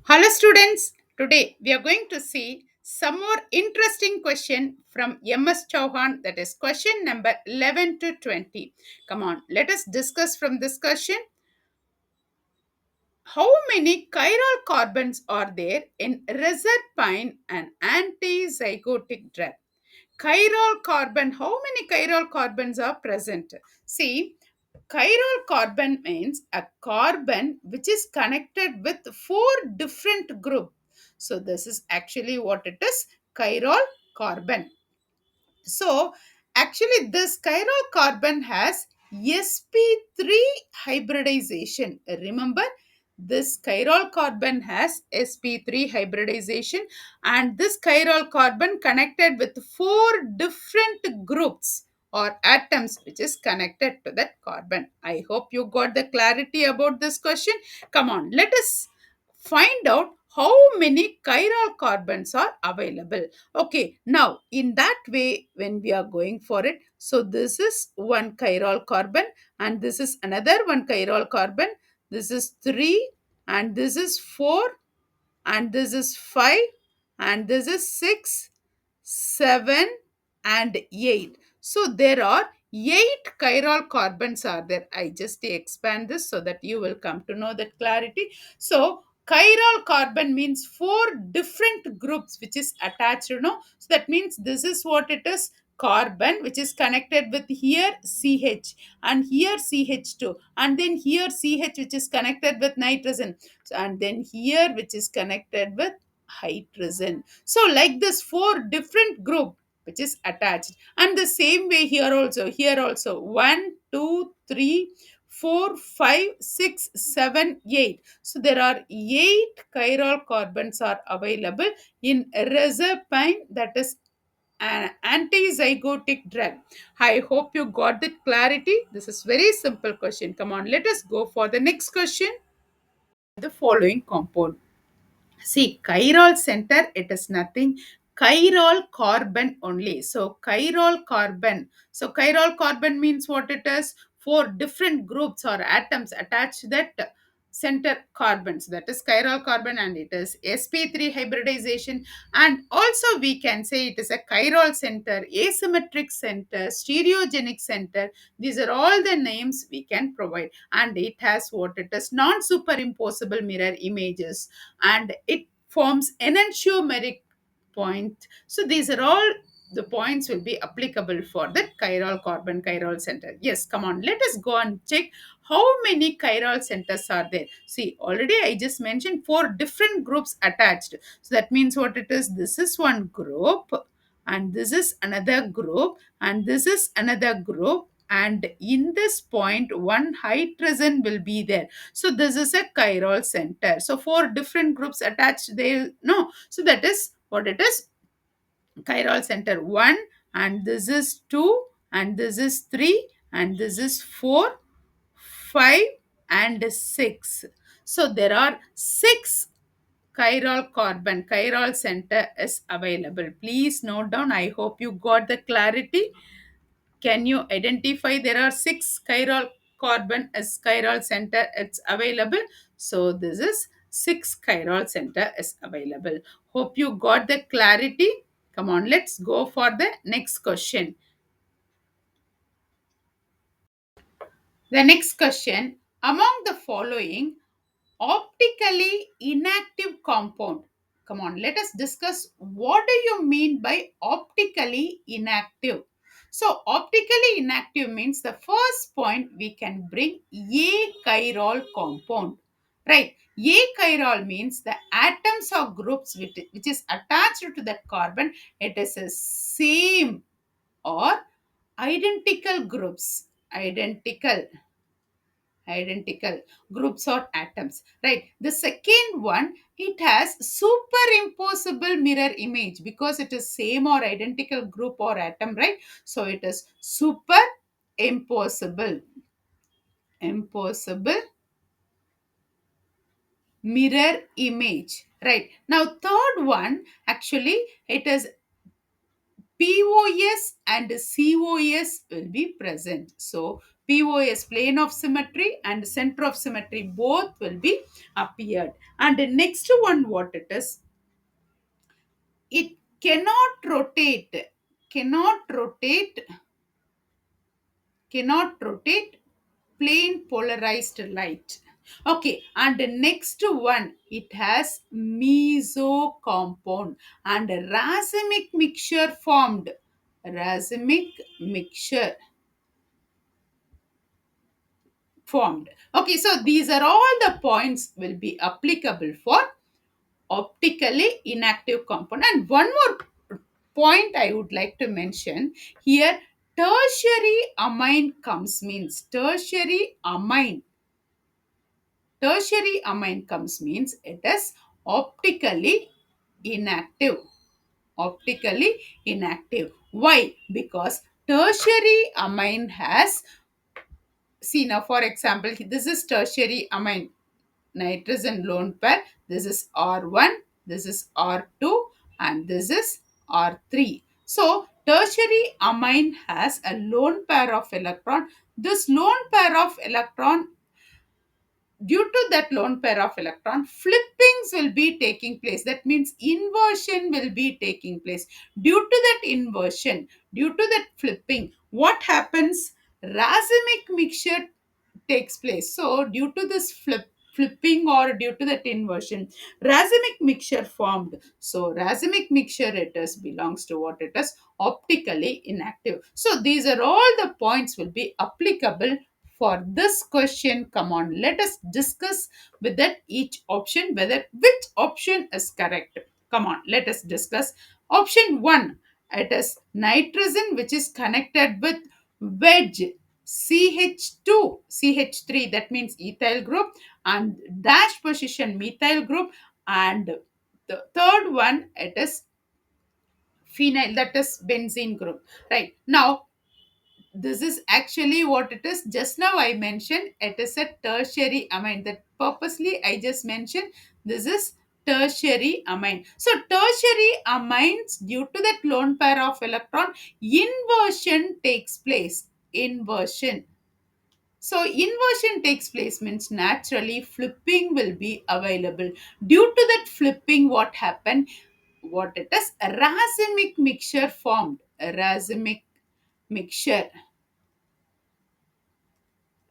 Hello students, today we are going to see some more interesting question from MS Chauhan, that is question number 11 to 20. Come on, let us discuss from this question. How many chiral carbons are there in reserpine and antizygotic drug? Chiral carbon, how many chiral carbons are present? See, chiral carbon means a carbon which is connected with four different groups. So this is actually what it is, chiral carbon. So actually this chiral carbon has sp3 hybridization. Remember, this chiral carbon has sp3 hybridization, and this chiral carbon connected with four different groups or atoms which is connected to that carbon. I hope you got the clarity about this question. Come on, let us find out how many chiral carbons are available. Okay, now in that way, when we are going for it, so this is one chiral carbon, and this is another one chiral carbon. This is 3, and this is 4, and this is 5, and this is 6, 7, and 8. So there are 8 chiral carbons are there. I just expand this so that you will come to know that clarity. So chiral carbon means four different groups which is attached, so that means this is what it is, carbon which is connected with here CH, and here CH2, and then here CH which is connected with nitrogen, and then here which is connected with hydrogen. So like this four different group which is attached, and the same way here also 1 2 3 4 5 6 7 8. So there are 8 chiral carbons are available in reserpine, that is an antizygotic drug. I hope you got the clarity. This is very simple question. Come on, let us go for the next question. The following compound. See, chiral center, it is nothing. Chiral carbon only. So, chiral carbon. So, chiral carbon means what it is? Four different groups or atoms attached to that center carbons. That is chiral carbon, and it is sp3 hybridization. And also, we can say it is a chiral center, asymmetric center, stereogenic center. These are all the names we can provide. And it has what it is, non superimposable mirror images, and it forms enantiomeric point. So these are all the points will be applicable for the chiral carbon chiral center. Yes, come on, let us go and check how many chiral centers are there. See, already I just mentioned four different groups attached. So that means what it is, this is one group, and this is another group, and this is another group, and in this point one hydrogen will be there. So this is a chiral center. So four different groups attached there. No, so that is what it is, chiral center 1, and this is 2, and this is 3, and this is 4, 5, and 6. So there are 6 chiral carbon. Chiral center is available. Please note down. I hope you got the clarity. Can you identify there are 6 chiral carbon as chiral center it's available? So this is 6 chiral center is available. Hope you got the clarity. Come on, let's go for the next question. The next question, among the following optically inactive compound. Come on, let us discuss what do you mean by optically inactive. So, optically inactive means the first point we can bring achiral compound. Right? Achiral means the atoms or groups which is attached to that carbon. It is a same or identical groups. Identical groups or atoms, right? The second one, it has superimposable mirror image because it is same or identical group or atom, right? So it is superimposable impossible mirror image, right? Now third one, actually it is POS and COS will be present. So POS, plane of symmetry, and center of symmetry, both will be appeared. And the next one, what it is, it cannot rotate cannot rotate plain polarized light. Okay, and the next one, it has meso compound and a racemic mixture formed. Racemic mixture formed. Okay, so these are all the points will be applicable for optically inactive compound. And one more point I would like to mention here, tertiary amine comes means tertiary amine comes means it is optically inactive. Optically inactive. Why? Because tertiary amine has, see now for example, this is tertiary amine, nitrogen lone pair. This is R1, this is R2, and this is R3. So tertiary amine has a lone pair of electron. This lone pair of electron, due to that lone pair of electron, flippings will be taking place. That means inversion will be taking place. Due to that flipping, what happens? Racemic mixture takes place. So due to this flipping or due to that inversion, racemic mixture formed. So racemic mixture, it is belongs to what it is, optically inactive. So these are all the points will be applicable for this question. Come on, let us discuss with that each option whether which option is correct. Come on, let us discuss. Option 1, it is nitrogen which is connected with wedge CH2, CH3, that means ethyl group, and dash position methyl group, and the third one, it is phenyl, that is benzene group. Right now, this is actually what it is. Just now I mentioned it is a tertiary amine. That purposely I just mentioned this is tertiary amine. So tertiary amines, due to that lone pair of electron, inversion takes place. Inversion. So inversion takes place means naturally flipping will be available. Due to that flipping, what happened? What it is? A racemic mixture formed. A mixture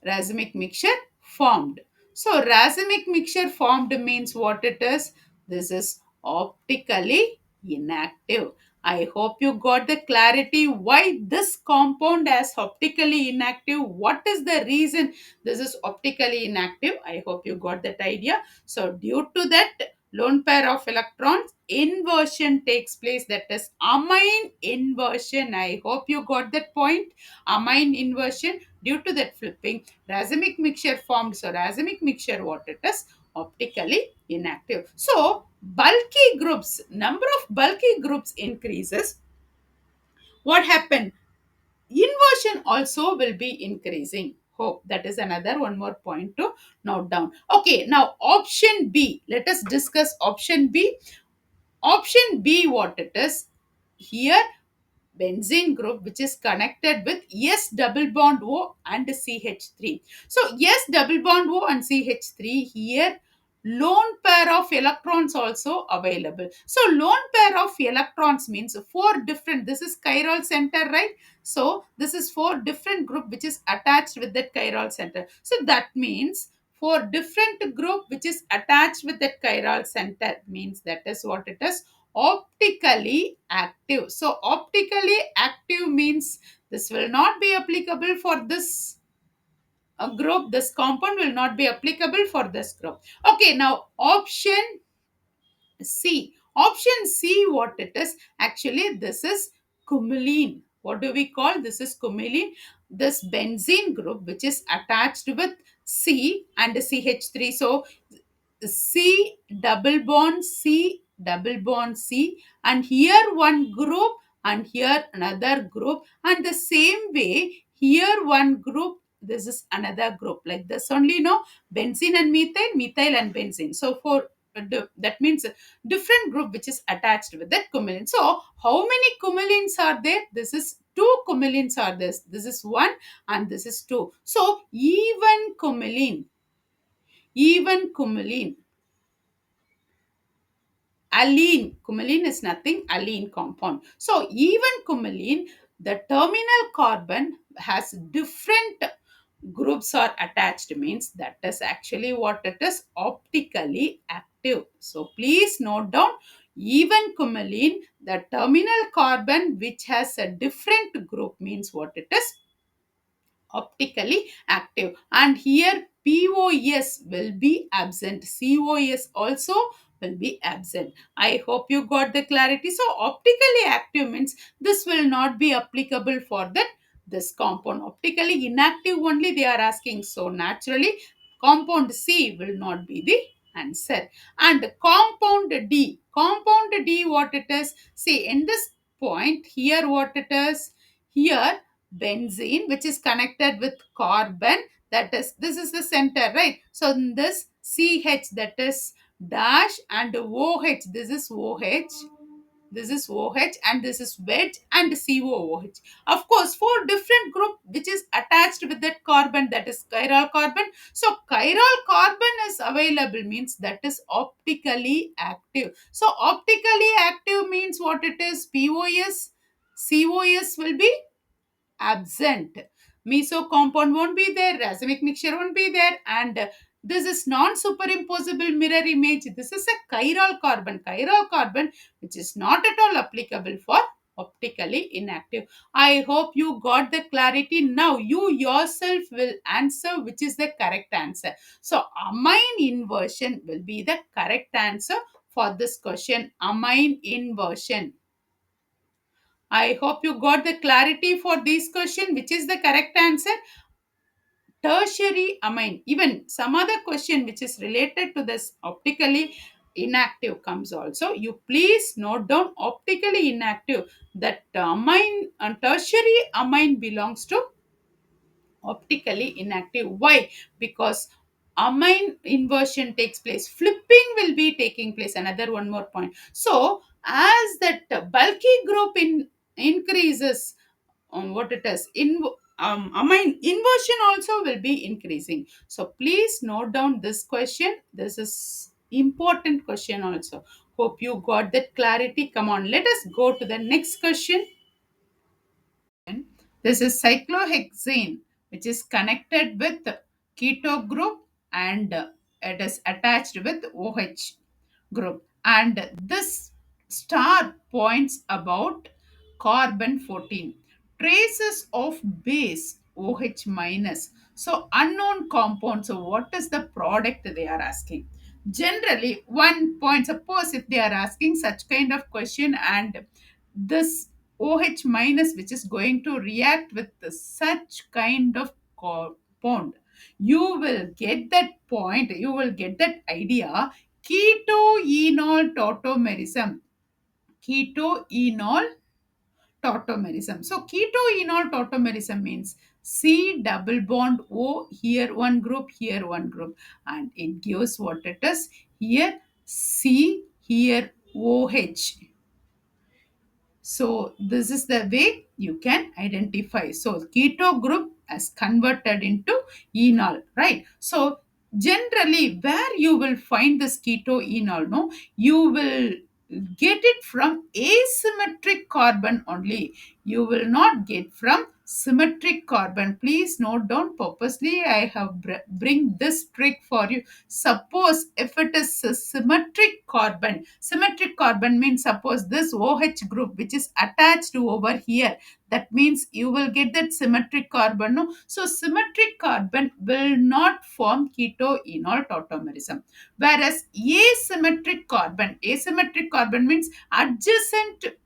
racemic mixture formed. So racemic mixture formed means what it is? This is optically inactive. I hope you got the clarity why this compound is optically inactive. What is the reason this is optically inactive? I hope you got that idea. So due to that lone pair of electrons, inversion takes place. That is amine inversion. I hope you got that point. Amine inversion, due to that flipping, racemic mixture formed. So racemic mixture, what it is? Optically inactive. So bulky groups, number of bulky groups increases. What happened? Inversion also will be increasing. Hope that is another one more point to note down. Okay, now option B. Let us discuss option B. Option B, what it is? Here benzene group which is connected with S double bond O and CH3. So S double bond O and CH3, here lone pair of electrons also available. So lone pair of electrons means four different, this is chiral center, right? So this is four different group which is attached with that chiral center. So that means four different group which is attached with that chiral center, means that is what it is, optically active. So optically active means this will not be applicable for this group. This compound will not be applicable for this group. Okay, now option C. Option C, what it is? Actually, this is cumulene. What do we call? This is cumulene. This benzene group which is attached with C and CH3. So C double bond C double bond C, and here one group and here another group, and the same way here one group, this is another group, like this only, no, benzene and methyl, methyl and benzene. So for that means different group which is attached with that cumulin. So how many cumulins are there? This is two cumulins are this. This is one and this is two. So even cumulin, alene. Cumulin is nothing, alene compound. So even cumulin, the terminal carbon has different groups are attached, means that is actually what it is, optically active. So please note down, even cumulin, the terminal carbon which has a different group means what it is, optically active. And here POS will be absent, COS also will be absent. I hope you got the clarity. So optically active means this will not be applicable for that this compound. Optically inactive only they are asking, so naturally compound C will not be the answer. And compound D, what it is, see in this point here, what it is, here benzene which is connected with carbon, that is, this is the center, right? So in this CH, that is dash, and OH, this is OH, this is OH, and this is wedge, and COOH. Of course, four different group which is attached with that carbon, that is chiral carbon. So chiral carbon is available means that is optically active. So optically active means what it is, POS, COS will be absent. Meso compound won't be there, racemic mixture won't be there, and this is non-superimposable mirror image. This is a chiral carbon which is not at all applicable for optically inactive. I hope you got the clarity. Now you yourself will answer which is the correct answer. So amine inversion will be the correct answer for this question. Amine inversion. I hope you got the clarity for this question, which is the correct answer. Tertiary amine. Even some other question which is related to this optically inactive comes also. You please note down optically inactive. That amine and tertiary amine belongs to optically inactive. Why? Because amine inversion takes place, flipping will be taking place. Another one more point. So as that bulky group increases on what it is, amine inversion also will be increasing. So please note down this question. This is important question also. Hope you got that clarity. Come on, let us go to the next question. This is cyclohexane, which is connected with keto group, and it is attached with OH group. And this star points about carbon 14. Traces of base OH minus. So unknown compound. So what is the product they are asking? Generally, one point, suppose if they are asking such kind of question, and this OH minus which is going to react with such kind of compound, you will get that point, you will get that idea. Ketoenol tautomerism. Ketoenol tautomerism. So ketoenol tautomerism means C double bond O, here one group, here one group, and it gives what it is, here C, here OH. So this is the way you can identify. So keto group has converted into enol, right? So generally where you will find this ketoenol, no, you will get it from asymmetric carbon only. You will not get from symmetric carbon. Please note down, purposely I have bring this trick for you. Suppose if it is a symmetric carbon means suppose this OH group which is attached to over here, that means you will get that symmetric carbon, no? So symmetric carbon will not form ketoenol tautomerism. Whereas asymmetric carbon means adjacent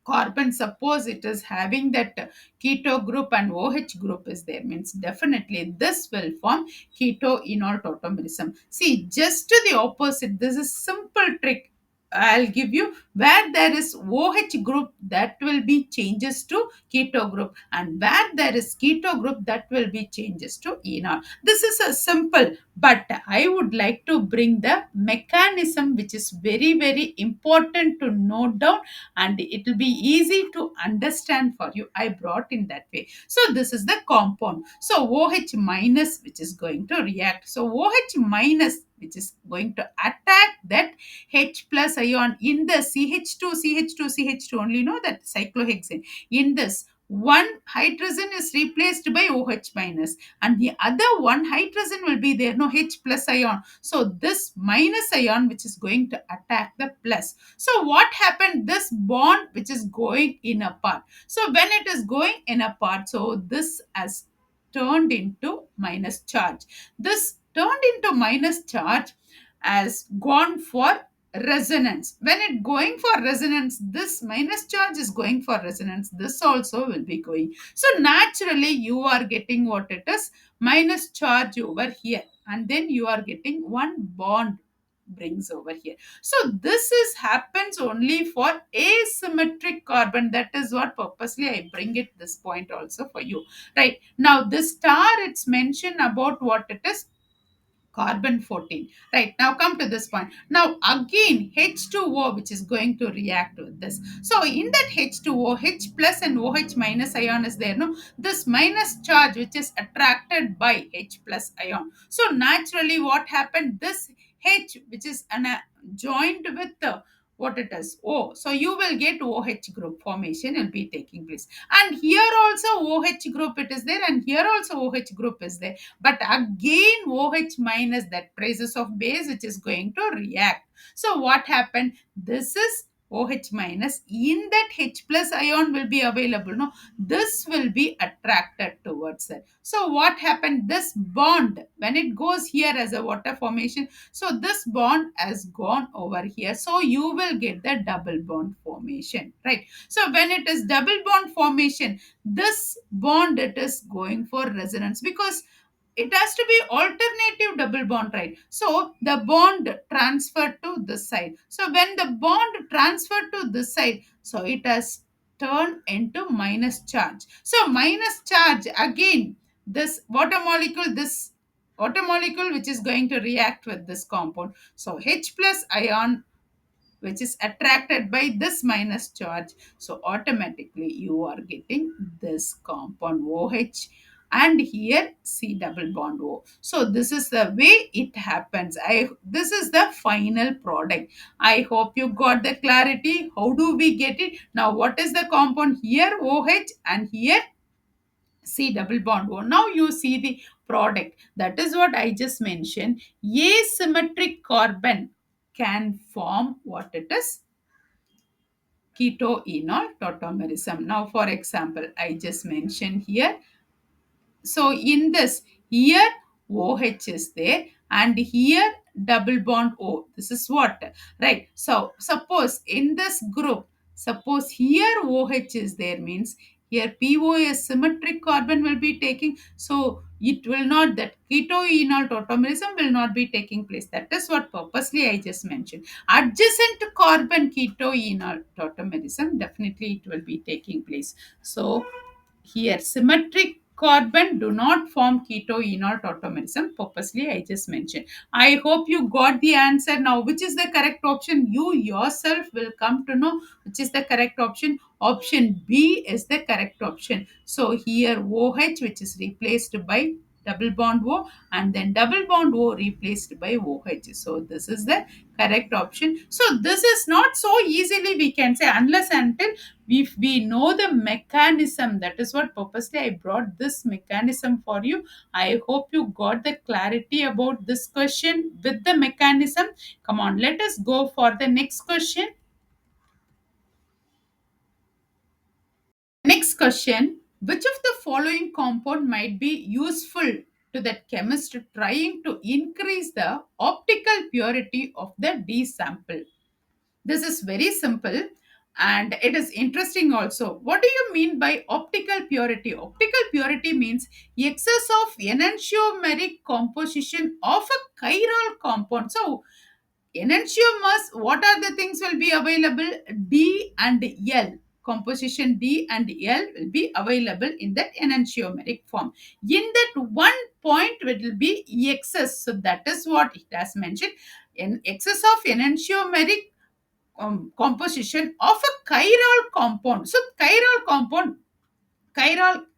carbon, suppose it is having that keto group and OH group is there, means definitely this will form ketoenol tautomerism. See, just to the opposite, this is simple trick. I'll give you where there is OH group, that will be changes to keto group, and where there is keto group, that will be changes to enol. This is a simple, but I would like to bring the mechanism which is very very important to note down, and it will be easy to understand for you. I brought in that way. So this is the compound. So OH minus which is going to react. So OH minus which is going to attack that H plus ion in the CH2 only, know that cyclohexane. In this, one hydrogen is replaced by OH minus, and the other one hydrogen will be there, no H plus ion. So this minus ion which is going to attack the plus. So what happened? This bond which is going in apart. So when it is going in apart, so this has turned into minus charge. This turned into minus charge has gone for resonance. When it going for resonance, this minus charge is going for resonance, this also will be going. So naturally you are getting what it is, minus charge over here, and then you are getting one bond brings over here. So this is happens only for asymmetric carbon. That is what purposely I bring it this point also for you. Right now this star, it's mentioned about what it is, carbon 14. Right, now come to this point. Now again H2O which is going to react with this. So in that H2O, H plus and OH minus ion is there, no, this minus charge which is attracted by H plus ion. So naturally what happened, this H which is joined with the what it is O, so you will get OH group formation will be taking place, and here also OH group it is there, and here also OH group is there. But again OH minus, that traces of base which is going to react. So what happened, this is OH minus, in that H plus ion will be available, no, this will be attracted towards that. So what happened, this bond when it goes here as a water formation, so this bond has gone over here, so you will get the double bond formation, right? So when it is double bond formation, this bond it is going for resonance, because it has to be alternative double bond, right? So the bond transferred to this side. So when the bond transferred to this side, so it has turned into minus charge. So minus charge again, this water molecule, this water molecule which is going to react with this compound. So H plus ion which is attracted by this minus charge, so automatically you are getting this compound OH, and here C double bond O. So this is the way it happens. This is the final product. I hope you got the clarity. How do we get it? Now what is the compound here? OH, and here C double bond O. Now you see the product. That is what I just mentioned. Asymmetric carbon can form what it is, ketoenol tautomerism. Now for example, I just mentioned here, so in this, here OH is there, and here double bond O. This is what? Right. So suppose in this group, suppose here OH is there, means here POS symmetric carbon will be taking. So it will not, that ketoenol tautomerism will not be taking place. That is what purposely I just mentioned. Adjacent to carbon ketoenol tautomerism, definitely it will be taking place. So here, symmetric carbon do not form ketoenol tautomerism. Purposely, I just mentioned. I hope you got the answer now. Which is the correct option? You yourself will come to know which is the correct option. Option B is the correct option. So here OH, which is replaced by double bond O, and then double bond O replaced by OH. So this is the correct option. So this is not so easily we can say, unless until if we know the mechanism. That is what purposely I brought this mechanism for you. I hope you got the clarity about this question with the mechanism. Come on, let us go for the next question. Next question, which of the following compound might be useful to that chemist trying to increase the optical purity of the D sample? This is very simple, and it is interesting also. What do you mean by optical purity? Optical purity means excess of enantiomeric composition of a chiral compound. So enantiomers, what are the things will be available? D and L. Composition D and L will be available in that enantiomeric form. In that one point, it will be excess. So that is what it has mentioned. In excess of enantiomeric composition of a chiral compound. So chiral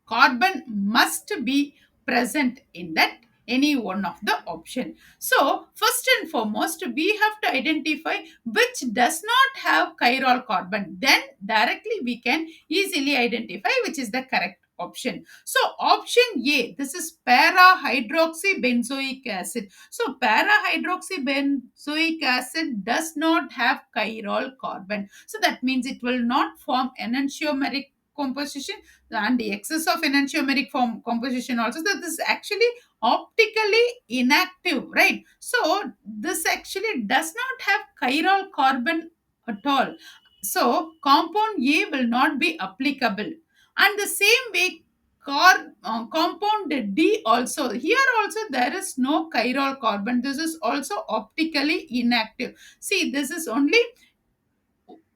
carbon must be present in that any one of the option. So first and foremost, we have to identify which does not have chiral carbon. Then directly we can easily identify which is the correct option. So option A, this is para hydroxybenzoic acid. So para hydroxybenzoic acid does not have chiral carbon. So that means it will not form enantiomeric composition, and the excess of enantiomeric form composition also, that is actually optically inactive, right? So this actually does not have chiral carbon at all. So compound A will not be applicable. And the same way, compound D also, here also there is no chiral carbon. This is also optically inactive. See, this is only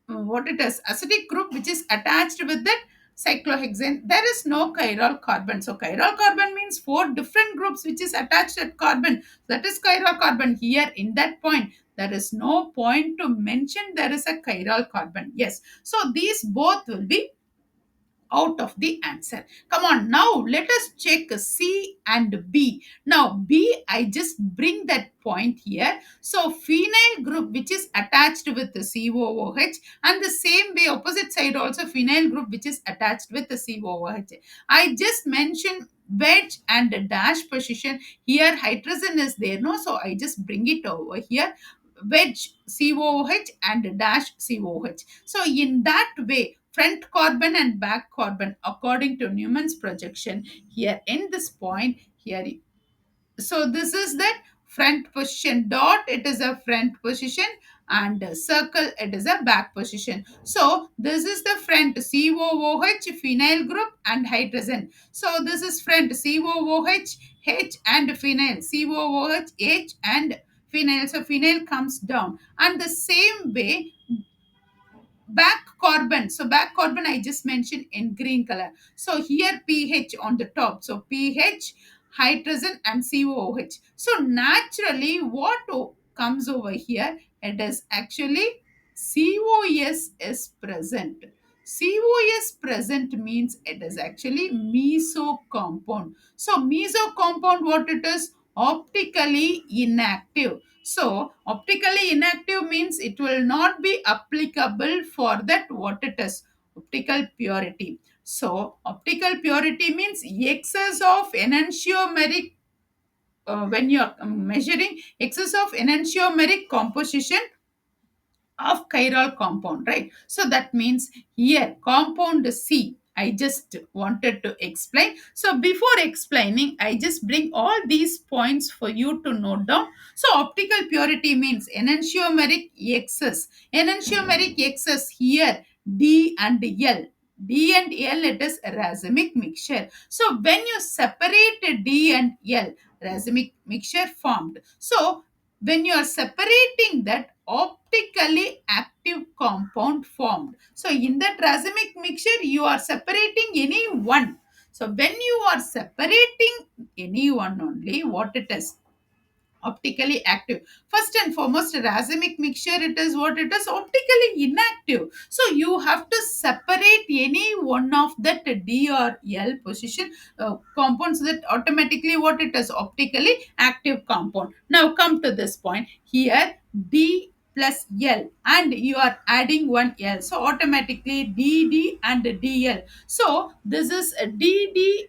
what it is, acidic group which is attached with that cyclohexane. There is no chiral carbon. So chiral carbon means four different groups which is attached at carbon. That is chiral carbon. Here in that point, there is no point to mention there is a chiral carbon. Yes. So these both will be out of the answer. Come on, now let us check C and B. Now B, I just bring that point here. So phenyl group which is attached with the COOH, and the same way opposite side also phenyl group which is attached with the COOH. I just mentioned wedge and dash position. Here hydrogen is there, no? So I just bring it over here. Wedge COOH and dash COOH. So in that way, front carbon and back carbon according to Newman's projection here in this point here. So this is the front position, dot it is a front position, and circle it is a back position. So this is the front COOH phenyl group and hydrogen. So this is front COOH H and phenyl, COOH H and phenyl. So phenyl comes down, and the same way back carbon. So back carbon I just mentioned in green color. So here pH on the top. So pH, hydrogen and COOH. So naturally what comes over here, it is actually COS is present. COS present means it is actually meso compound. So meso compound, what it is? Optically inactive. So optically inactive means it will not be applicable for that what it is, optical purity. So optical purity means excess of enantiomeric, when you are measuring excess of enantiomeric composition of chiral compound, right? So that means here compound C, I just wanted to explain. So before explaining, I just bring all these points for you to note down. So optical purity means enantiomeric excess. Enantiomeric excess here D and L. D and L, it is racemic mixture. So when you separate D and L, racemic mixture formed. So when you are separating that, optically active compound formed. So in that racemic mixture, you are separating any one. So when you are separating any one only, what it is? Optically active. First and foremost, racemic mixture, it is what it is, optically inactive. So you have to separate any one of that D or L position compounds, that automatically what it is, optically active compound. Now come to this point here, D plus L, and you are adding one L, so automatically DD and DL. So this is a DD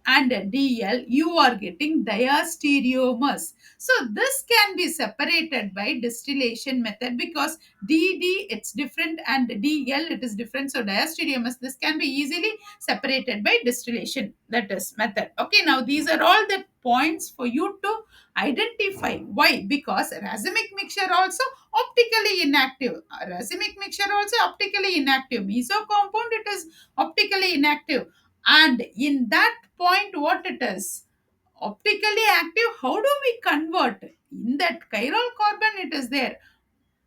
and DL, you are getting diastereomers. So this can be separated by distillation method, because DD it's different and DL it is different. So diastereomers, this can be easily separated by distillation, that is method. Okay, now these are all the points for you to identify. Why? Because racemic mixture also optically inactive. Racemic mixture also optically inactive. Meso compound, it is optically inactive. And in that point, what it is? Optically active. How do we convert? In that chiral carbon, it is there.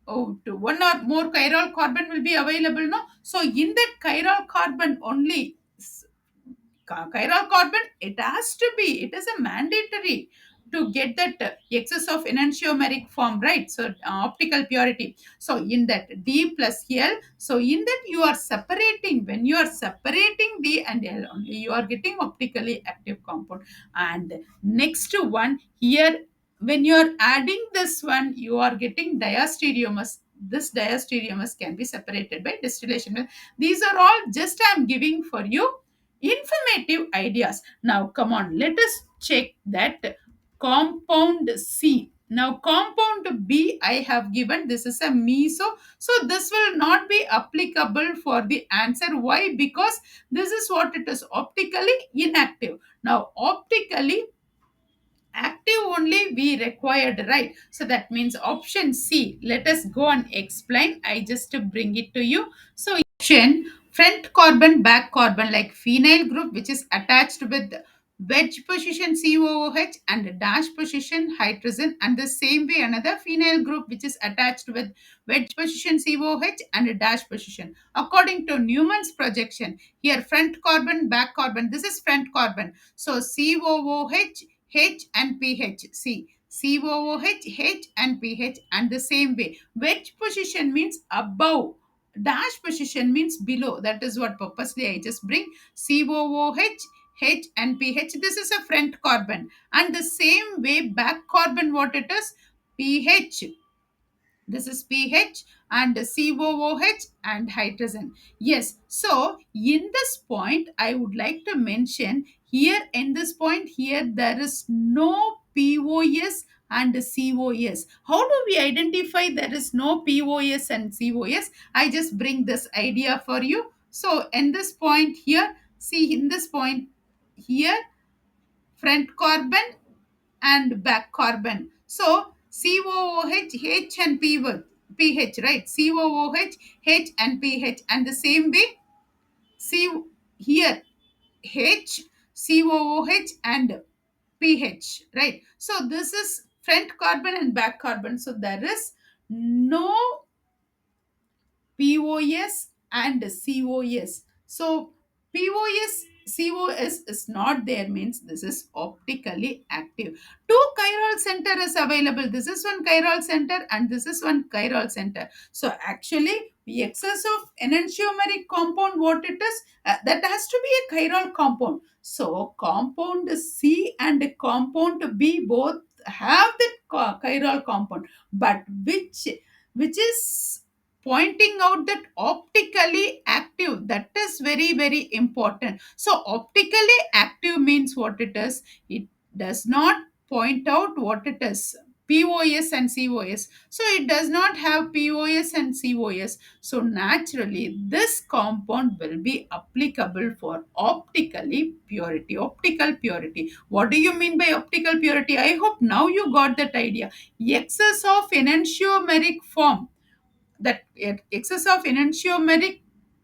Oh, to one or more chiral carbon will be available, no? So in that chiral carbon only, chiral carbon, it has to be, it is a mandatory to get that excess of enantiomeric form, right? So optical purity. So in that D plus L, so in that you are separating, when you are separating D and L only, you are getting optically active compound. And next one here, when you are adding this one, you are getting diastereomers. This diastereomers can be separated by distillation. These are all just I am giving for you informative ideas. Now, come on, let us check that compound C. Now, compound B I have given, this is a meso. So, this will not be applicable for the answer. Why? Because this is what it is, optically inactive. Now, optically active only we required, right? So that means option C. Let us go and explain. I just to bring it to you. So option, front carbon, back carbon, like phenyl group which is attached with wedge position COOH and dash position hydrogen, and the same way another phenyl group which is attached with wedge position COOH and a dash position. According to Newman's projection, here front carbon, back carbon, this is front carbon. So COOH, H and pH. See, COOH, H and pH, and the same way. Wedge position means above. Dash position means below. That is what purposely I just bring. COOH, H and pH. This is a front carbon. And the same way back carbon, what it is? pH. This is pH and COOH and hydrogen. Yes, so in this point I would like to mention here, in this point here there is no POS and COS. How do we identify there is no POS and COS? I just bring this idea for you. So in this point here, see, in this point here, front carbon and back carbon. So COOH, H and pH, right? COOH, H and pH, and the same way C here H, COOH and pH, right? So this is front carbon and back carbon. So there is no POS and COS. So POS, COS is not there, means this is optically active. Two chiral center is available. This is one chiral center and this is one chiral center. So actually the excess of enantiomeric compound, what it is, that has to be a chiral compound. So compound C and compound B both have that chiral compound, but which is pointing out that optically active, that is very very important. So optically active means what it is, it does not point out what it is, POS and COS. So it does not have POS and COS, so naturally this compound will be applicable for optically purity. Optical purity, what do you mean by optical purity? I hope now you got that idea. Excess of enantiomeric form, that excess of enantiomeric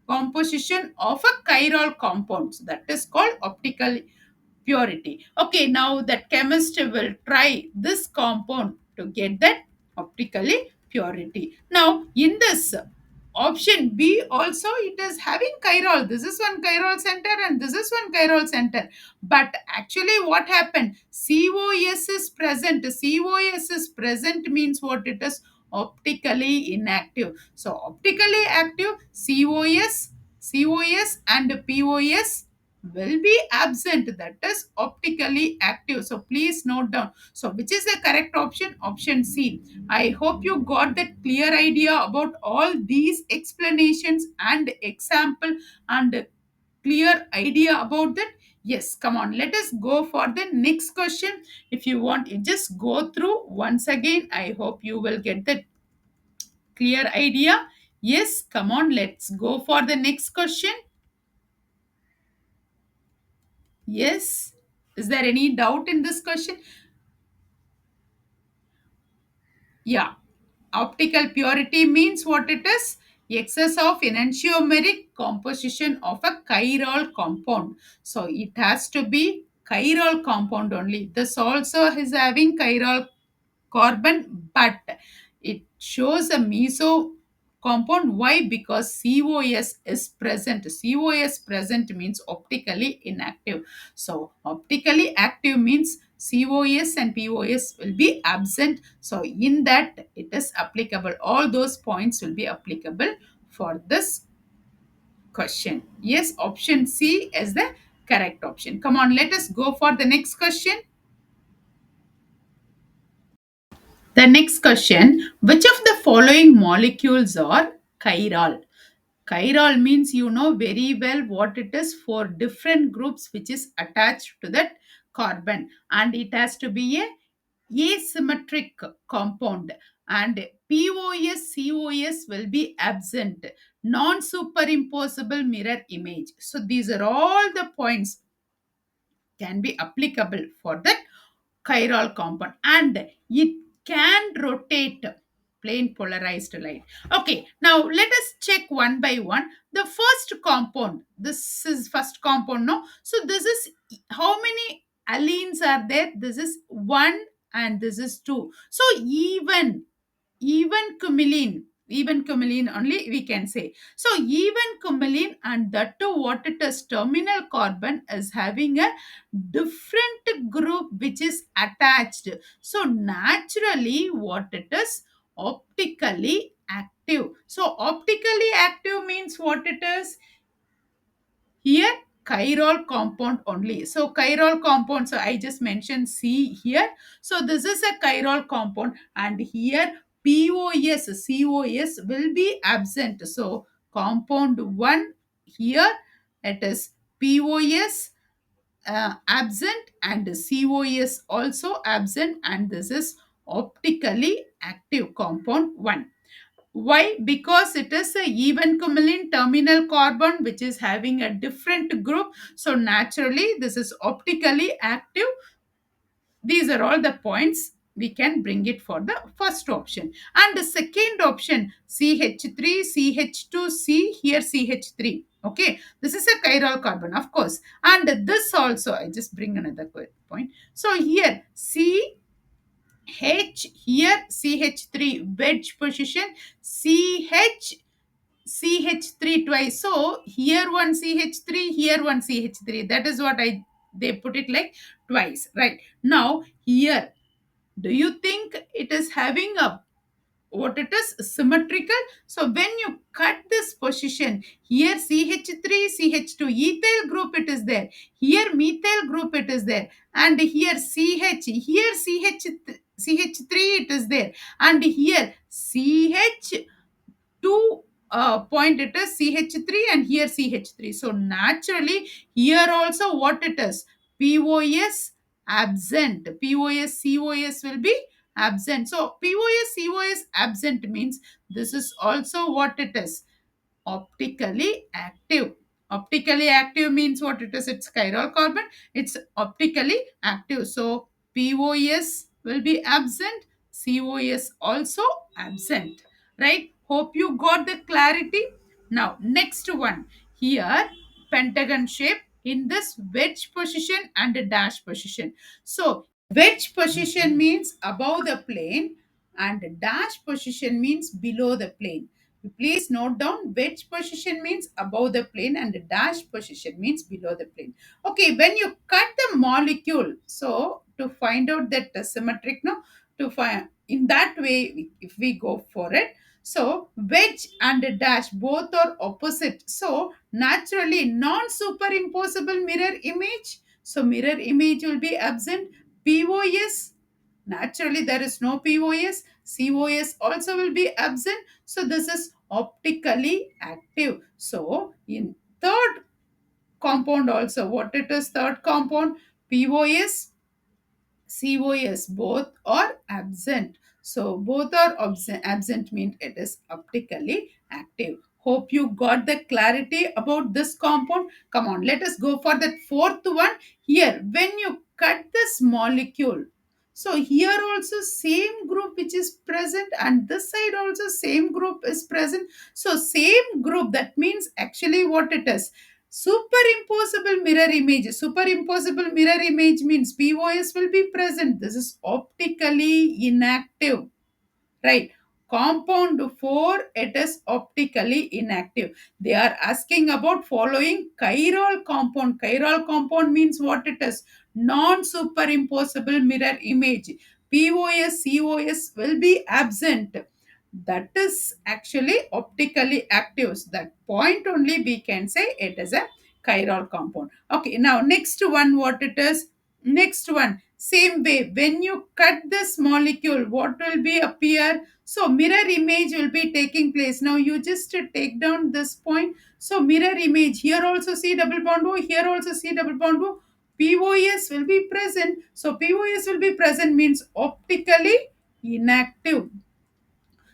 composition of a chiral compound, so that is called optical purity. Okay, now that chemist will try this compound to get that optically purity. Now in this option B also, it is having chiral. This is one chiral center and this is one chiral center. But actually what happened? COS is present. COS is present means what it is? Optically inactive. So optically active, COS and POS will be absent, that is optically active. So please note down. So which is the correct option? Option C. I hope you got that clear idea about all these explanations and example and clear idea about that. Yes, come on, let us go for the next question. If you want, you just go through once again. I hope you will get the clear idea. Yes, come on, let's go for the next question. Yes. Is there any doubt in this question? Yeah. Optical purity means what it is? Excess of enantiomeric composition of a chiral compound. So it has to be chiral compound only. This also is having chiral carbon, but it shows a meso compound. Why? Because COS is present. COS present means optically inactive. So optically active means COS and POS will be absent. So in that it is applicable. All those points will be applicable for this question. Yes, option C is the correct option. Come on, let us go for the next question. The next question, which of the following molecules are chiral? Chiral means you know very well what it is for different groups which is attached to that carbon, and it has to be a asymmetric compound, and POS COS will be absent, non superimposable mirror image. So these are all the points can be applicable for that chiral compound, and it can rotate plane polarized light. Okay, now let us check one by one. The first compound, this is first compound, no? So this is how many allenes are there? This is one and this is two. So even cumulene only we can say. So even cumulene, and that too what it is, terminal carbon is having a different group which is attached. So naturally what it is, optically active. So optically active means what it is here, chiral compound only. So chiral compound, so I just mentioned C here. So this is a chiral compound, and here POS COS will be absent. So compound 1 here, it is POS absent and COS also absent, and this is optically active compound 1. Why? Because it is a even cumulene terminal carbon which is having a different group. So naturally this is optically active. These are all the points we can bring it for the first option. And the second option, CH3, CH2C, here CH3. Okay, this is a chiral carbon, of course. And this also, I just bring another point. So here, CH, here CH3, wedge position, CH, CH3 twice. So here one CH3, here one CH3. That is what they put it like twice, right? Now here, do you think it is having a what it is symmetrical? So when you cut this position, here CH3 CH2 ethyl group it is there, here methyl group it is there, and here CH, here CH3 it is there, and here CH2 point it is CH3, and here CH3. So naturally here also what it is, POS absent, POS COS will be absent. So POS COS absent means this is also what it is, optically active. Optically active means what it is, it's chiral carbon, it's optically active. So POS will be absent, COS also absent, right? Hope you got the clarity. Now next one, here pentagon shape in this wedge position and a dash position. So wedge position means above the plane, and dash position means below the plane. Please note down, wedge position means above the plane and dash position means below the plane. Okay, when you cut the molecule, so to find out that symmetric, no, to find in that way, if we go for it, so wedge and dash both are opposite. So naturally, non-superimposable mirror image. So mirror image will be absent. POS, naturally there is no POS. COS also will be absent. So this is optically active. So in third compound also, what it is, third compound, POS, COS both are absent. So both are absent means it is optically active. Hope you got the clarity about this compound. Come on, let us go for the fourth one. Here, when you cut this molecule, so here also same group which is present, and this side also same group is present. So same group, that means actually what it is, superimposable mirror image. Superimposable mirror image means POS will be present. This is optically inactive, right? Compound 4, it is optically inactive. They are asking about following chiral compound. Chiral compound means what it is? Non-superimposable mirror image. POS, COS will be absent. That is actually optically active. So that point only we can say it is a chiral compound. Okay, now next one, what it is? Next one, same way, when you cut this molecule, what will be appear? So mirror image will be taking place. Now you just take down this point. So mirror image, here also C double bond O, here also C double bond O. POS will be present. So POS will be present means optically inactive.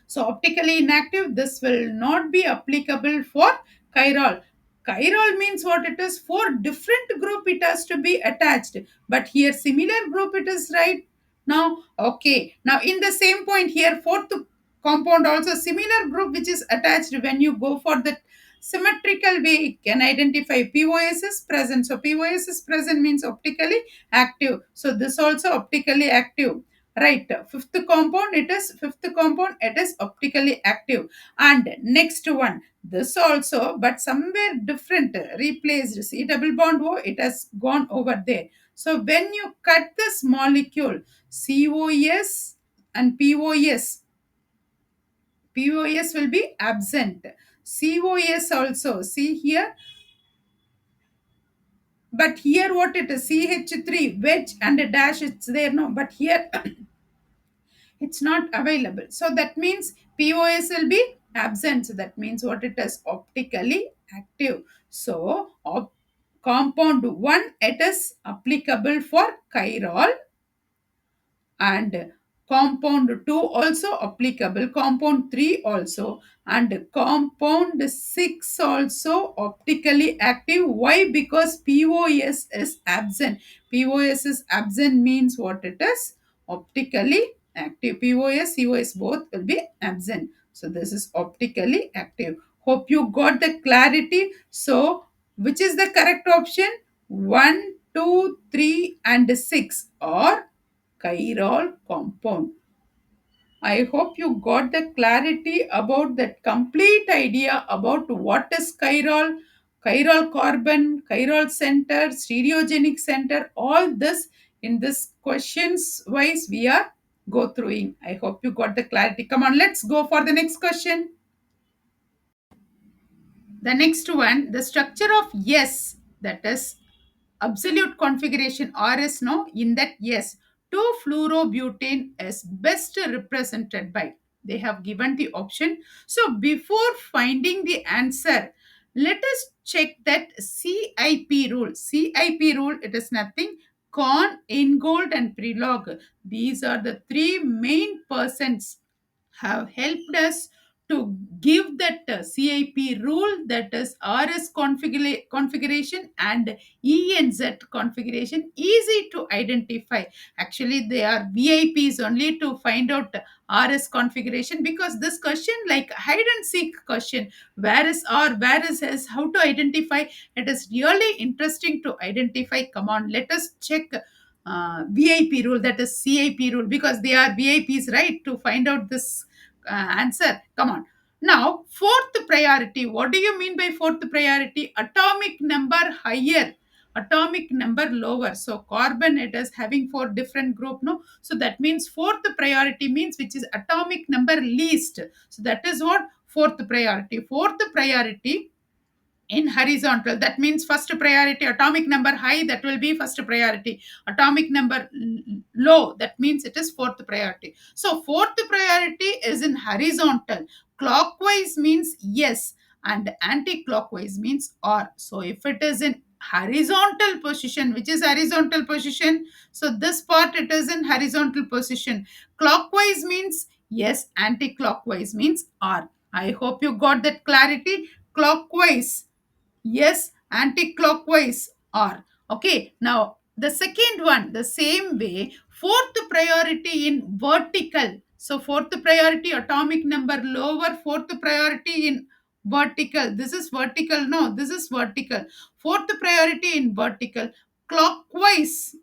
So optically inactive, this will not be applicable for chiral. Chiral means what it is? For different group it has to be attached. But here similar group it is, right? Now, okay. Now in the same point here, fourth compound also similar group which is attached. When you go for the symmetrical way, you can identify POS is present. So POS is present means optically active. So this also optically active. Right, fifth compound, it is optically active. And next one, this also, but somewhere different, replaced C double bond O, it has gone over there. So when you cut this molecule, COS and POS will be absent. COS also, see here, but here what it is? CH3, wedge and a dash, it's there, no, but here it's not available. So that means POS will be absent. So that means what it is? Optically active. So compound 1, it is applicable for chiral, and compound 2 also applicable, compound 3 also, and compound 6 also optically active. Why? Because POS is absent. POS is absent means what it is? Optically active. POS, COS both will be absent. So this is optically active. Hope you got the clarity. So which is the correct option? 1, 2, 3 and 6 or chiral compound. I hope you got the clarity about that complete idea about what is chiral, chiral carbon, chiral center, stereogenic center, all this in this questions wise we are go throughing. I hope you got the clarity. Come on, let's go for the next question. The next one, the structure of S, that is absolute configuration RS, no, in that yes, 2-fluorobutane is best represented by. They have given the option. So before finding the answer, let us check that CIP rule. CIP rule, it is nothing. Corn, Ingold and Prelog. These are the three main persons have helped us to give that CIP rule, that is RS configuration and ENZ configuration, easy to identify. Actually, they are VIPs only to find out RS configuration, because this question, like hide and seek question, where is R, where is S, how to identify, it is really interesting to identify. Come on, let us check VIP rule, that is CIP rule, because they are VIPs, right, to find out this answer. Come on. Now, fourth priority. What do you mean by fourth priority? Atomic number higher, atomic number lower. So carbon, it is having four different group, no? So that means fourth priority means which is atomic number least. So that is what fourth priority. Fourth priority in horizontal, that means first priority. Atomic number high, that will be first priority. Atomic number low, that means it is fourth priority. So fourth priority is in horizontal. Clockwise means yes, and anti-clockwise means or. So if it is in horizontal position, which is horizontal position, so this part it is in horizontal position. Clockwise means yes, anti-clockwise means or. I hope you got that clarity. Clockwise yes, anti-clockwise or. Okay, now the second one, the same way, fourth priority in vertical. So fourth priority, atomic number lower, fourth priority in vertical. This is vertical, no, this is vertical. Fourth priority in vertical. Clockwise,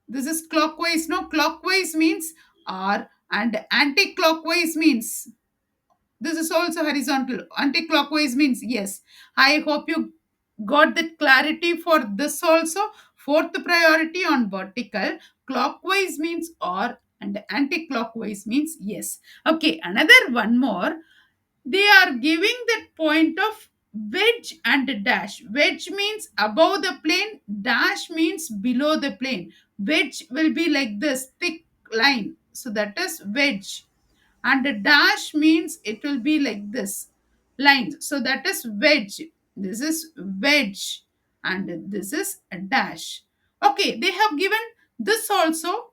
this is clockwise, no, clockwise means R. And anti-clockwise means this is also horizontal. Anti-clockwise means yes. I hope you got that clarity for this also. Fourth priority on vertical. Clockwise means or and anti-clockwise means yes. Okay, another one more. They are giving that point of wedge and dash. Wedge means above the plane, dash means below the plane. Wedge will be like this thick line. So that is wedge, and a dash means it will be like this lines, so that is wedge. This is wedge and this is a dash. Okay, they have given this also.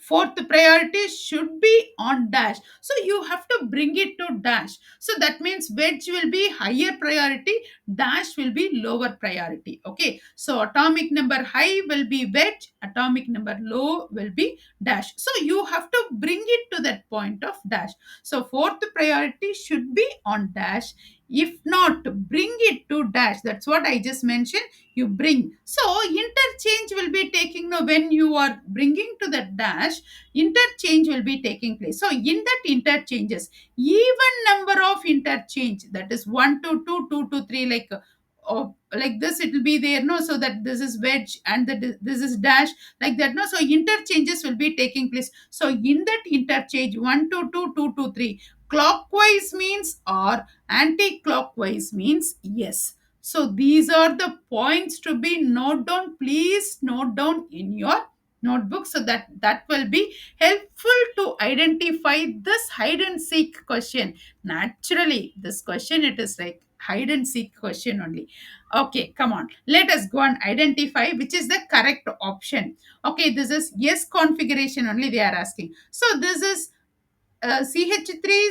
Fourth priority should be on dash, so you have to bring it to dash. So that means wedge will be higher priority, dash will be lower priority. Okay, so atomic number high will be wedge, atomic number low will be dash. So you have to bring it to that point of dash. So fourth priority should be on dash. If not, bring it to dash. That's what I just mentioned. You bring. So interchange will be taking, no, when you are bringing to the dash, interchange will be taking place. So in that interchanges, even number of interchange, that is 1 to 2, 2 to 3, like this it will be there, no, so that this is wedge and this is dash, like that, no. So interchanges will be taking place. So in that interchange 1 to 2, 2 to 3, clockwise means or, anti-clockwise means yes. So these are the points to be note down. Please note down in your notebook, so that will be helpful to identify this hide and seek question. Naturally, this question, it is like hide and seek question only. Okay, come on. Let us go and identify which is the correct option. Okay, this is yes configuration only they are asking. So this is CH3,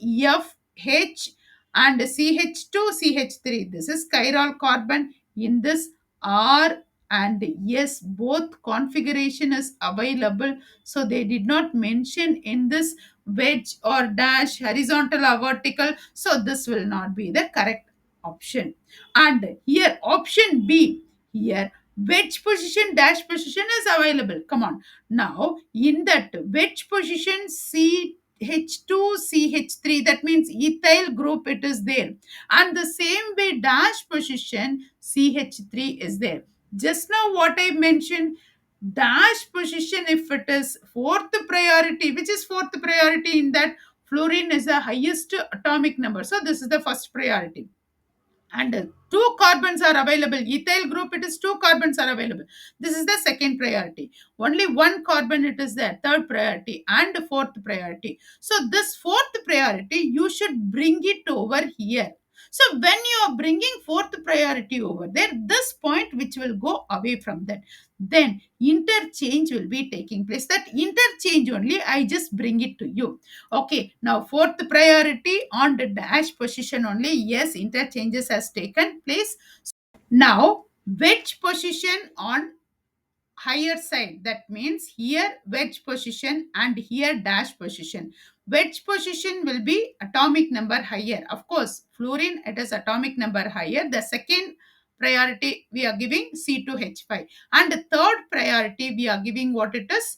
CFH, and CH2, CH3. This is chiral carbon. In this R and S, both configuration is available. So they did not mention in this wedge or dash, horizontal or vertical. So this will not be the correct option. And here option B, here wedge position, dash position is available. Come on. Now, in that wedge position CH2, CH3, that means ethyl group, it is there. And the same way dash position CH3 is there. Just now what I mentioned, dash position, if it is fourth priority, which is fourth priority in that, fluorine is the highest atomic number. So this is the first priority, and two carbons are available. Ethyl group, it is two carbons are available. This is the second priority. Only one carbon it is there, third priority, and fourth priority. So this fourth priority you should bring it over here. So when you are bringing fourth priority over there, this point which will go away from that, then interchange will be taking place. That interchange only I just bring it to you. Okay, now fourth priority on the dash position only. Yes, interchanges has taken place. Now wedge position on higher side. That means here wedge position and here dash position. Wedge position will be atomic number higher. Of course, fluorine, it is atomic number higher. The second priority we are giving C2H5. And the third priority we are giving what it is,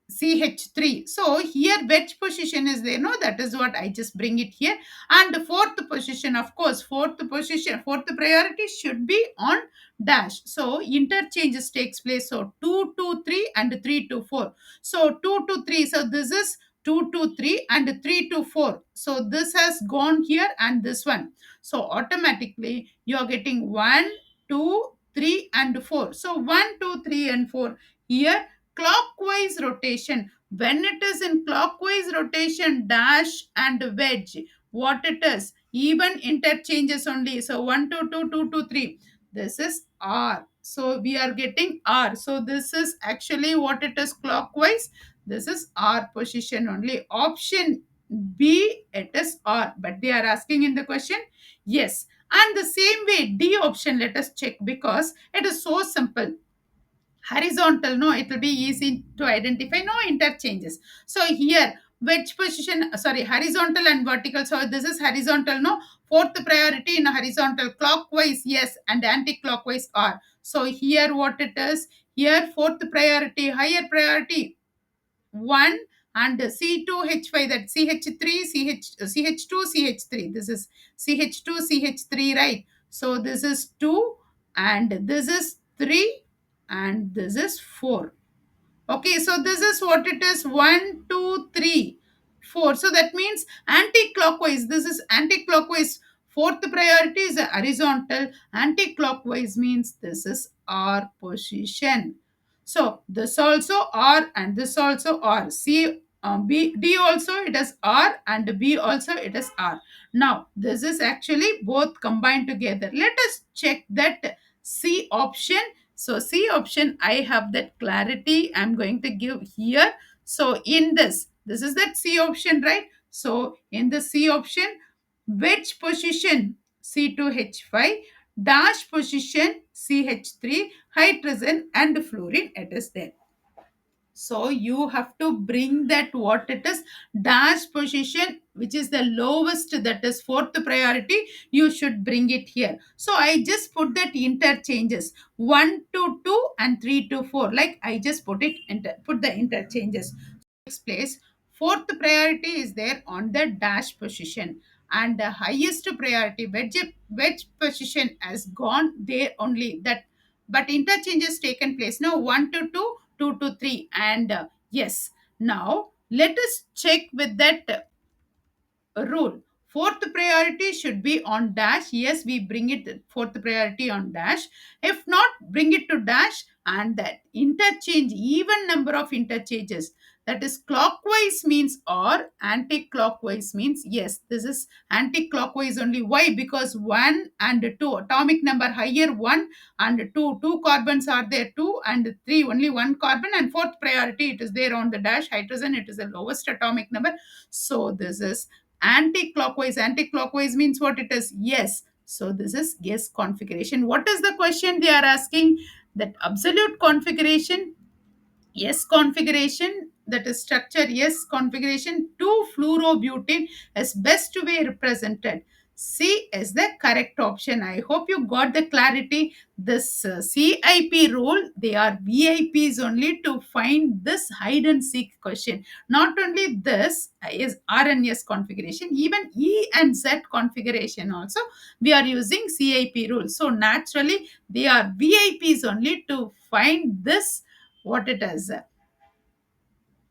CH3. So here wedge position is there. No, that is what I just bring it here. And the fourth position, of course, fourth position, fourth priority should be on dash. So interchanges takes place. So 2 to 3 and 3 to 4. So 2 to 3. So this is 2 to 3 and 3 to 4. So this has gone here and this one. So automatically you are getting 1, 2, 3 and 4. So 1, 2, 3 and 4. Here clockwise rotation. When it is in clockwise rotation, dash and wedge, what it is, even interchanges only. So 1 to 2, 2 to 3, this is R. So we are getting R. So this is actually what it is, clockwise. This is R position only. Option B, it is R, but they are asking in the question yes. And the same way D option, let us check, because it is so simple. Horizontal, no, it will be easy to identify, no interchanges. So here wedge position, sorry, horizontal and vertical. So this is horizontal, no, fourth priority in horizontal, clockwise yes, and anti-clockwise R. So here what it is, here fourth priority, higher priority 1 and C2H5, that CH3, CH2, CH3. This is CH2, CH3, right? So this is 2 and this is 3 and this is 4. Okay, so this is what it is: one, two, three, four. So that means anti-clockwise. This is anti-clockwise. Fourth priority is horizontal. Anti-clockwise means this is R position. So this also R and this also R. C, B, D also it is R and B also it is R. Now this is actually both combined together. Let us check that C option. So C option, I have that clarity I'm going to give here. So in this is that C option, right? So in the C option, wedge position C2H5, dash position CH3, hydrogen and fluorine, it is there. So you have to bring that what it is dash position, which is the lowest, that is fourth priority. You should bring it here. So I just put that interchanges 1 to 2 and 3 to 4. Like I just put it put the interchanges. Next place, fourth priority is there on the dash position, and the highest priority wedge position has gone there only. That but interchanges taken place now 1 to 2, 2 to 3, and yes. Now let us check with that rule. Fourth priority should be on dash. Yes, we bring it fourth priority on dash. If not, bring it to dash, and that interchange, even number of interchanges. That is clockwise means or anti-clockwise means yes. This is anti-clockwise only. Why? Because 1 and 2 atomic number higher, 1 and 2, 2 carbons are there, 2 and 3 only 1 carbon, and fourth priority it is there on the dash. Hydrogen, it is the lowest atomic number. So this is anti-clockwise. Anti-clockwise means what it is? Yes. So this is yes configuration. What is the question they are asking? That absolute configuration, yes configuration, that is structure, yes configuration, 2 fluorobutane is best way represented. C is the correct option. I hope you got the clarity. This CIP rule, they are VIPs only to find this hide and seek question. Not only this is RNS configuration, even E and Z configuration also we are using CIP rule. So naturally they are VIPs only to find this what it is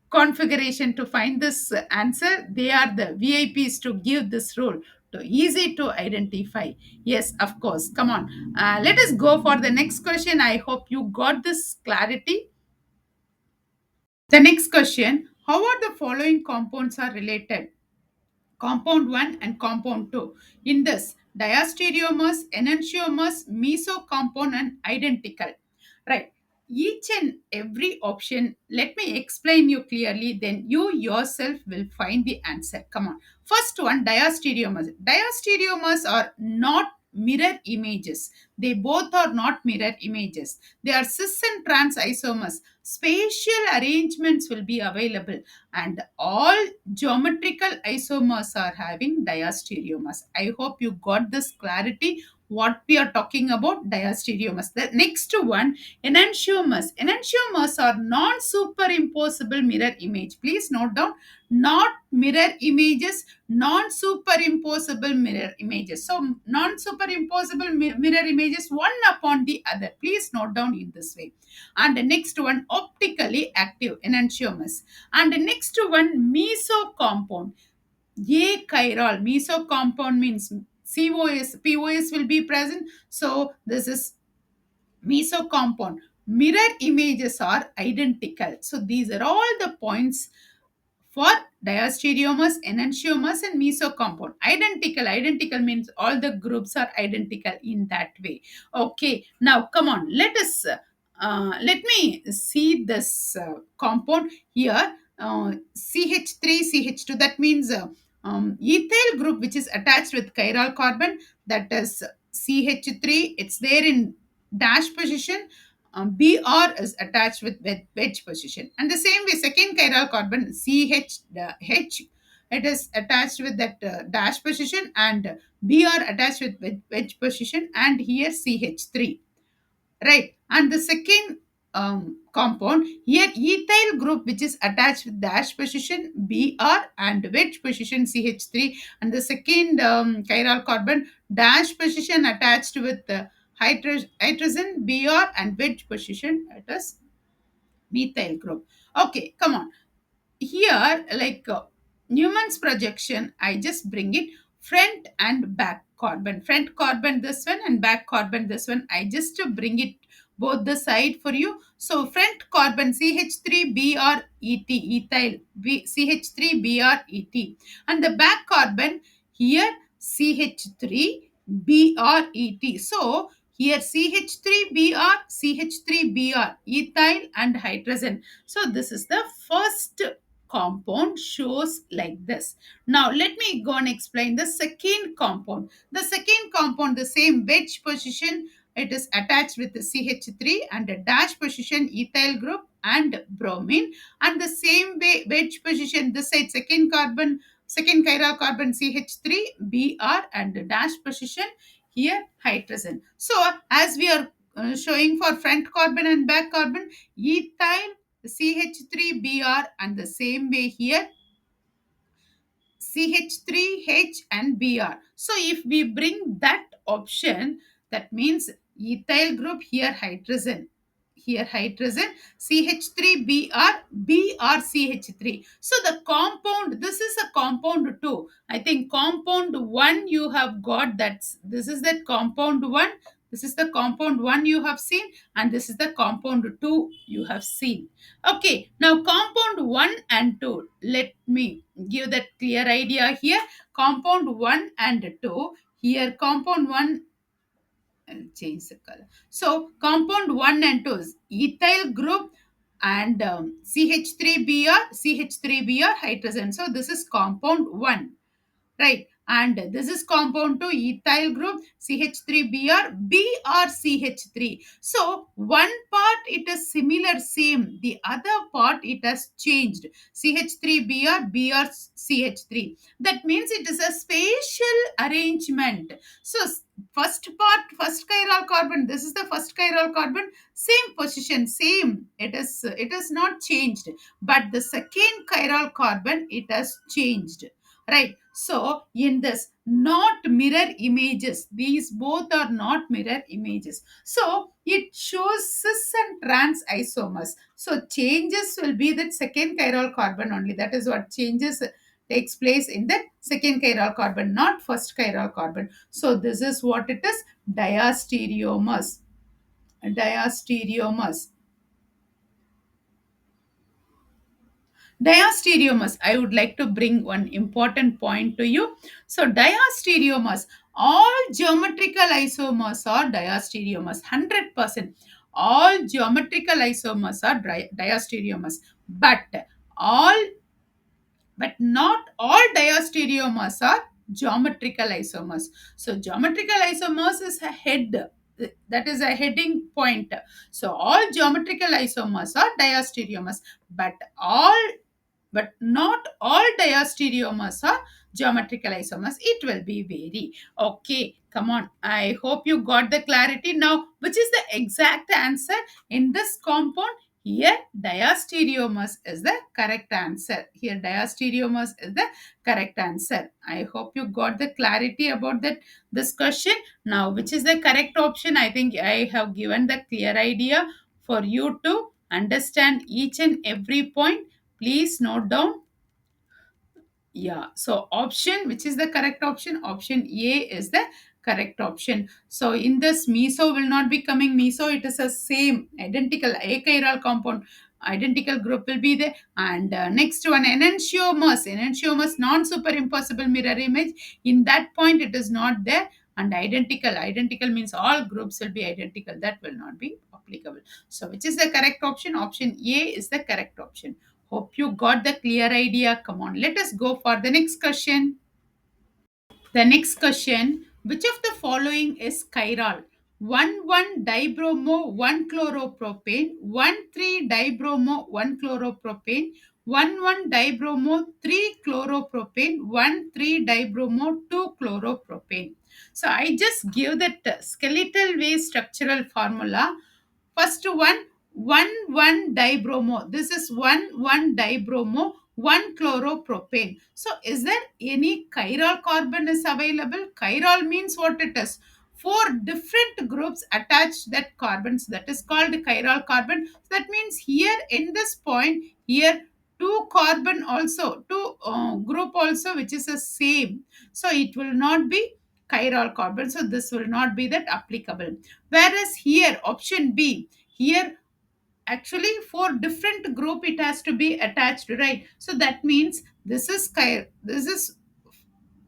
configuration, to find this answer. They are the VIPs to give this rule, to easy to identify. Yes, of course, come on. Let us go for the next question. I hope you got this clarity. The next question: how are the following compounds are related? Compound 1 and compound 2. In this, diastereomers, enantiomers, mesocompound and identical. Right. Each and every option, let me explain you clearly, then you yourself will find the answer. Come on. First one, diastereomers. Diastereomers are not mirror images. They both are not mirror images. They are cis and trans isomers. Spatial arrangements will be available, and all geometrical isomers are having diastereomers. I hope you got this clarity what we are talking about diastereomers. The next one, enantiomers. Enantiomers are non-superimposable mirror image. Please note down, not mirror images, non-superimposable mirror images. So non-superimposable mirror images one upon the other. Please note down in this way. And the next one, optically active enantiomers. And the next one, mesocompound. Achiral. Mesocompound means COS, POS will be present. So this is mesocompound. Mirror images are identical. So these are all the points for diastereomers, enantiomers, and mesocompound. Identical. Identical means all the groups are identical in that way. Okay. Now come on. Let me see this compound here. CH3, CH2. That means ethyl group which is attached with chiral carbon. That is CH3. It's there in dash position. Br is attached with wedge position, and the same way second chiral carbon CH, H, it is attached with that dash position, and Br attached with wedge position, and here CH3, right? And the second compound. Here ethyl group which is attached with dash position Br and wedge position CH3, and the second chiral carbon dash position attached with hydrogen Br and wedge position, it is methyl group. Okay, come on. Here, like Newman's projection, I just bring it front and back carbon. Front carbon this one and back carbon this one. I just bring it both the side for you. So front carbon CH3BrEt, ethyl CH3BrEt, and the back carbon here CH3BrEt. So here CH3Br, ethyl and hydrogen. So this is the first compound shows like this. Now let me go and explain the second compound. The second compound, the same wedge position, it is attached with the CH3 and a dash position ethyl group and bromine, and the same way wedge position this side second carbon, second chiral carbon CH3 Br and the dash position here hydrogen. So as we are showing for front carbon and back carbon, ethyl CH3Br, and the same way here CH3H and Br. So if we bring that option, that means ethyl group here hydrogen. Here hydrogen CH3Br, BrCH3. So the compound, this is a compound 2. I think compound 1 you have got, that's this is that compound 1. This is the compound 1 you have seen, and this is the compound 2 you have seen. Okay, now compound 1 and 2. Let me give that clear idea here. Compound 1 and 2. Here compound 1, I'll change the color. So compound 1 and 2 is ethyl group and CH3Br, CH3Br hydrogen. So this is compound 1. Right. And this is compound to ethyl group CH3Br, BrCH3. So one part it is similar same, the other part it has changed CH3Br, BrCH3. That means it is a spatial arrangement. So first part, first chiral carbon, this is the first chiral carbon, same position, same. It is not changed. But the second chiral carbon it has changed, right? So in this not mirror images, these both are not mirror images, so it shows cis and trans isomers. So changes will be that second chiral carbon only, that is what changes takes place in the second chiral carbon, not first chiral carbon. So this is what it is, diastereomers. Diastereomers. Diastereomers, I would like to bring one important point to you. So, diastereomers, all geometrical isomers are diastereomers, 100%. All geometrical isomers are diastereomers, but all but not all diastereomers are geometrical isomers. So geometrical isomers is a head, that is a heading point. So all geometrical isomers are diastereomers, but all but not all diastereomers are geometrical isomers. It will be vary. Okay, come on. I hope you got the clarity now. Which is the exact answer in this compound? Here, diastereomers is the correct answer. Here, diastereomers is the correct answer. I hope you got the clarity about that this question. Now, which is the correct option? I think I have given the clear idea for you to understand each and every point. Please note down. Yeah, so option, which is the correct option? Option A is the correct option. So in this meso will not be coming. Meso, it is a same identical achiral compound, identical group will be there. And next one, enantiomers. Enantiomers non superimposable mirror image, in that point it is not there. And identical means all groups will be identical, that will not be applicable. So which is the correct option? Option A is the correct option. Hope you got the clear idea. Come on, let us go for the next question. The next question, which of the following is chiral? 1,1 dibromo 1 chloropropane, 1,3 dibromo 1 chloropropane, 1,1 dibromo 3 chloropropane, 1,3 dibromo 2 chloropropane. So I just give that skeletal way structural formula. First one, 1 dibromo. This is 1 dibromo, 1 chloropropane. So is there any chiral carbon is available? Chiral means what it is? Four different groups attached that carbons, that is called chiral carbon. So that means here in this point, here two carbon also, two group also, which is the same. So it will not be chiral carbon, so this will not be that applicable. Whereas here option B, here actually for different group it has to be attached, right? So that means this is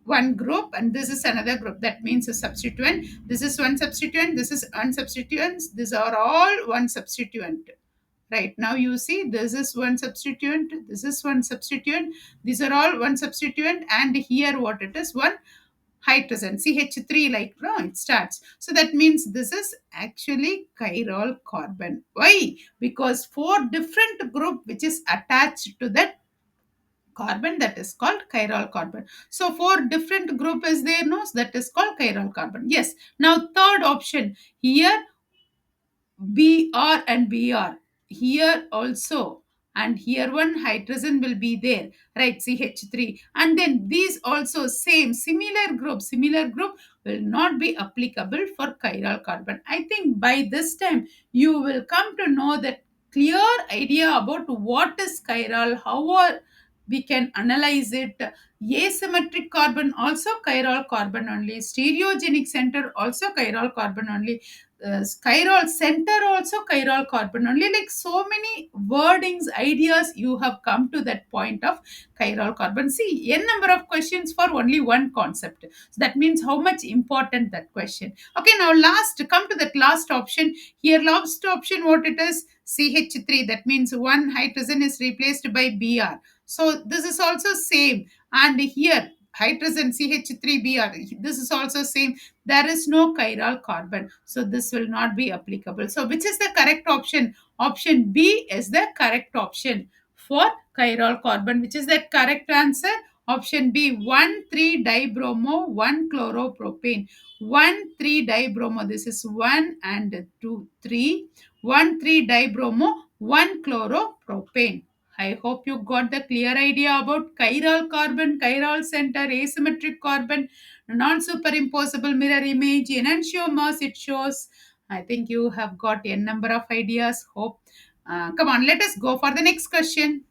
one group and this is another group, that means a substituent. This is one substituent, this is one substituent, these are all one substituent. Right now you see this is one substituent, this is one substituent, these are all one substituent, and here what it is, one hydrogen, CH3, like no, it starts. So that means this is actually chiral carbon. Why? Because four different group which is attached to that carbon, that is called chiral carbon. So four different group is there, no, that is called chiral carbon. Yes. Now third option, here Br and Br. Here also. And here one hydrogen will be there, right? CH3. And then these also same, similar group will not be applicable for chiral carbon. I think by this time you will come to know that clear idea about what is chiral, how are we can analyze it. Asymmetric carbon also chiral carbon only. Stereogenic center also chiral carbon only. Chiral center also chiral carbon only. Like so many wordings, ideas, you have come to that point of chiral carbon. See, n number of questions for only one concept. So that means how much important that question. Okay, now last, come to that last option. Here last option, what it is? CH3. That means one hydrogen is replaced by Br. So this is also same. And here hydrogen CH3Br. This is also same. There is no chiral carbon, so this will not be applicable. So which is the correct option? Option B is the correct option for chiral carbon. Which is the correct answer? Option B, 1,3 dibromo, 1 chloropropane. 1,3 dibromo, this is 1 and 2 3. 1,3 dibromo, 1 chloropropane. I hope you got the clear idea about chiral carbon, chiral center, asymmetric carbon, non-superimposable mirror image, enantiomers it shows. I think you have got a number of ideas. Hope. Come on, let us go for the next question.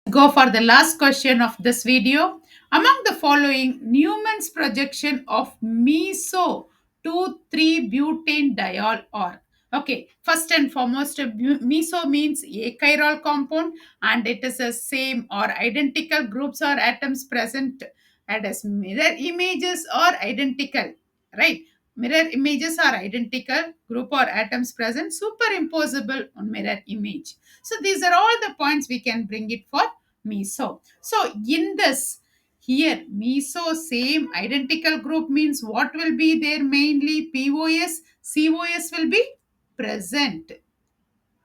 Go for the last question of this video. Among the following, Newman's projection of meso 2,3-butane diol are. Okay, first and foremost, meso means a chiral compound and it is the same or identical groups or atoms present, and as mirror images are identical, right? Mirror images are identical, group or atoms present, superimposable on mirror image. So these are all the points we can bring it for meso. So in this, here meso same identical group means what will be there? Mainly POS, COS will be present.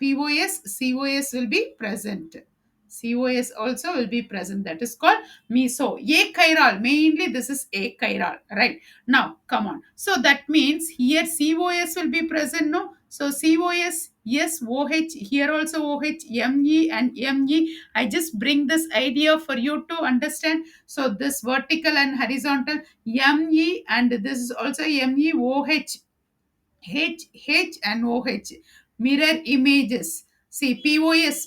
POS, COS will be present. COS also will be present. That is called meso. Achiral. Mainly this is achiral. Right. Now, come on. So that means here COS will be present. No. So COS, yes, OH. Here also OH, ME and ME. I just bring this idea for you to understand. So this vertical and horizontal ME, and this is also ME, OH. H and OH, mirror images. See, POS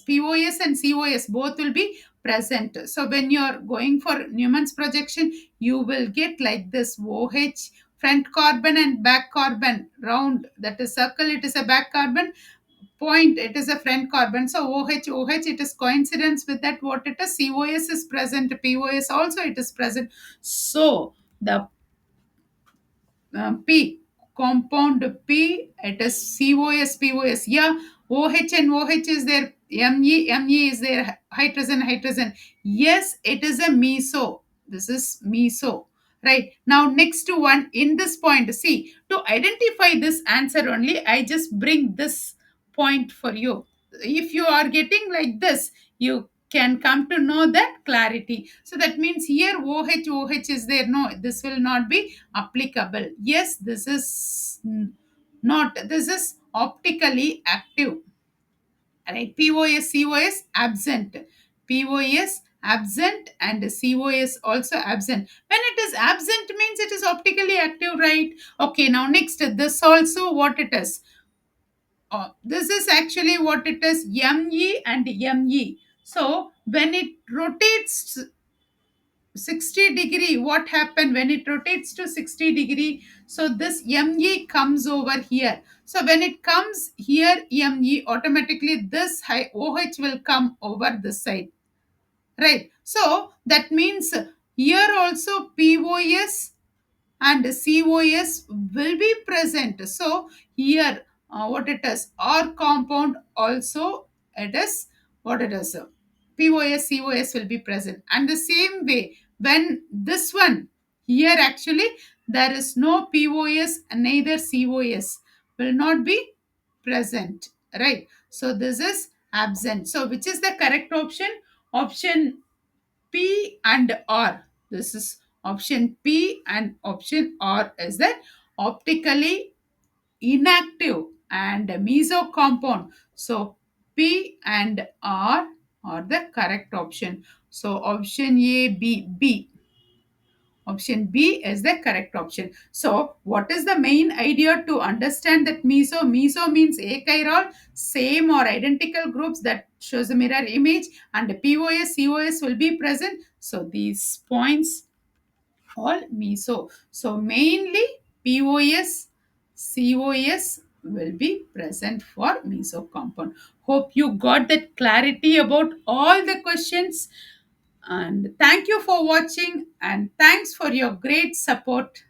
and COS both will be present. So when you are going for Newman's projection, you will get like this: OH, front carbon and back carbon, round, that is circle, it is a back carbon, point, it is a front carbon. So OH, it is coincidence with that, what it is, COS is present, POS also it is present. So the P, compound P, it is COS, POS. Yeah, OH and OH is there, Me is there, hydrogen. Yes, it is a meso. This is meso. Right. Now, next to one in this point, see, to identify this answer only, I just bring this point for you. If you are getting like this, you can come to know that clarity. So that means here OH is there. No, this will not be applicable. Yes, this is not. This is optically active. Right? POS, COS absent. POS absent and COS also absent. When it is absent means it is optically active, right? Okay, now next, this also what it is. This is actually what it is, ME and ME. So when it rotates 60 degree, what happened when it rotates to 60 degree? So this ME comes over here. So when it comes here, ME, automatically this high OH will come over this side, right? So that means here also POS and COS will be present. So here, what it is, R compound also, it is what it is. POS, COS will be present. And the same way, when this one here actually there is no POS and neither COS will not be present, right? So this is absent. So which is the correct option? Option P and R. This is option P, and option R is the optically inactive and meso compound. So P and R are the correct option. So option A, B, B. Option B is the correct option. So, what is the main idea to understand that meso? Meso means achiral, same or identical groups that shows a mirror image, and POS, COS will be present. So, these points all meso. So, mainly POS, COS will be present for meso compound. Hope you got that clarity about all the questions, and thank you for watching, and thanks for your great support.